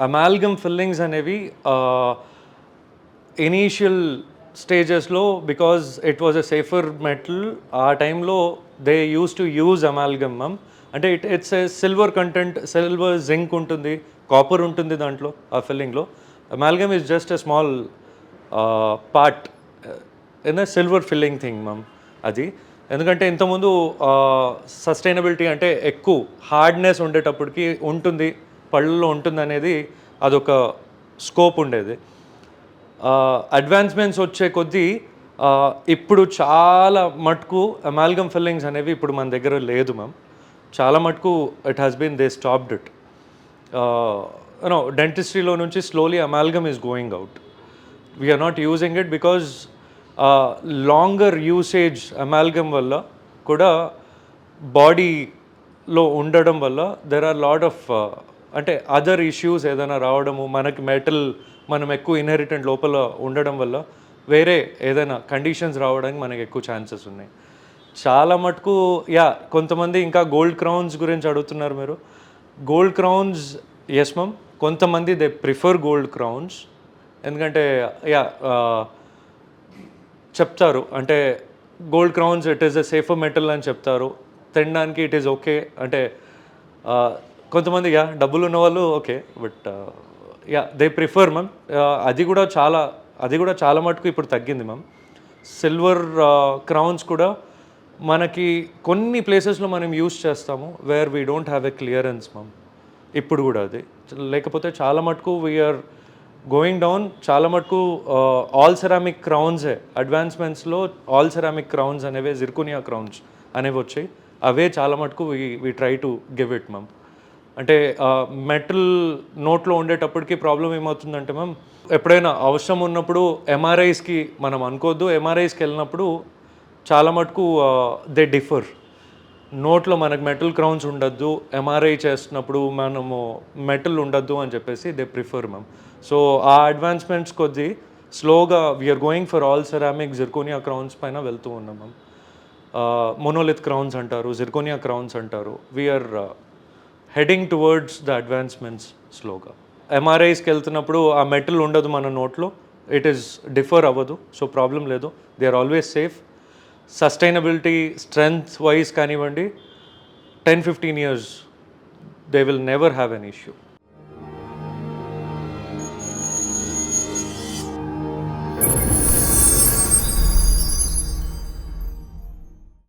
Amalgam fillings అనేవి initial స్టేజెస్లో because it was a safer metal ఆ టైంలో దే యూజ్ అమాల్గమ్ మ్యామ్. అంటే it's a silver content, silver zinc ఉంటుంది, copper ఉంటుంది దాంట్లో ఆ ఫిల్లింగ్లో. Amalgam is just a small part in a silver filling thing ma'am. అది ఎందుకంటే ఇంతకుముందు సస్టైనబిలిటీ అంటే ఎక్కువ హార్డ్నెస్ ఉండేటప్పటికి ఉంటుంది, పళ్ళల్లో ఉంటుంది అనేది అదొక స్కోప్ ఉండేది. అడ్వాన్స్మెంట్స్ వచ్చే కొద్దీ ఇప్పుడు చాలా మటుకు అమాల్గమ్ ఫిల్లింగ్స్ అనేవి ఇప్పుడు మన దగ్గర లేదు మ్యామ్. చాలా మటుకు it has been they stopped it. డెంటిస్ట్రీలో నుంచి slowly amalgam is going out. We're not using it because longer usage amalgam వల్ల కూడా బాడీలో ఉండడం వల్ల దెర్ ఆర్ లాట్ ఆఫ్ అంటే అదర్ ఇష్యూస్ ఏదైనా రావడము, మనకి మెటల్ మనం ఎక్కువ ఇన్హెరిటెంట్ లోపల ఉండడం వల్ల వేరే ఏదైనా కండిషన్స్ రావడానికి మనకి ఎక్కువ ఛాన్సెస్ ఉన్నాయి. చాలా మటుకు కొంతమంది ఇంకా గోల్డ్ క్రౌన్స్ గురించి అడుగుతున్నారు మీరు. గోల్డ్ క్రౌన్స్ ఎస్ మ్యామ్, కొంతమంది దే ప్రిఫర్ గోల్డ్ క్రౌన్స్. ఎందుకంటే చెప్తారు అంటే gold crowns it is a safer metal అని చెప్తారు, తినడానికి ఇట్ ఈస్ ఓకే. అంటే కొంతమంది డబ్బులు ఉన్న వాళ్ళు okay, but they prefer ma'am. అది కూడా చాలా మటుకు ఇప్పుడు తగ్గింది మ్యామ్. సిల్వర్ క్రౌన్స్ కూడా మనకి కొన్ని ప్లేసెస్లో మనం యూస్ చేస్తాము where we don't have a clearance ma'am. ఇప్పుడు కూడా అది లేకపోతే చాలా మటుకు వీఆర్ గోయింగ్ డౌన్. చాలా మటుకు ఆల్ సెరామిక్ క్రౌన్సే అడ్వాన్స్మెంట్స్లో ఆల్ సెరామిక్ క్రౌన్స్ అనేవి, జిర్కోనియా క్రౌన్స్ అనేవి వచ్చాయి. అవే చాలా మటుకు we try to give it ma'am. అంటే మెటల్ నోట్లో ఉండేటప్పటికి ప్రాబ్లం ఏమవుతుందంటే మ్యామ్, ఎప్పుడైనా అవసరం ఉన్నప్పుడు ఎంఆర్ఐస్కి మనం అనుకోవద్దు, ఎంఆర్ఐస్కి వెళ్ళినప్పుడు చాలా మటుకు దే డిఫర్. నోట్లో మనకు మెటల్ క్రౌన్స్ ఉండద్దు, ఎంఆర్ఐ చేస్తున్నప్పుడు మనము మెటల్ ఉండద్దు అని చెప్పేసి దే ప్రిఫర్ మ్యామ్. సో ఆ అడ్వాన్స్మెంట్స్ కొద్దీ స్లోగా we are going for all ceramic zirconia crowns పైన వెళ్తూ ఉన్నాం మ్యామ్. మోనోలిత్ క్రౌన్స్ అంటారు, జిర్కోనియా క్రౌన్స్ అంటారు. We are heading towards the advancements స్లోగా. ఎంఆర్ఐస్కి వెళ్తున్నప్పుడు ఆ మెటల్ ఉండదు మన నోట్లో, ఇట్ ఈస్ డిఫర్ అవ్వదు, సో ప్రాబ్లం లేదు. They are always safe. Sustainability strength wise కానివ్వండి, 10-15 years they will never have an issue.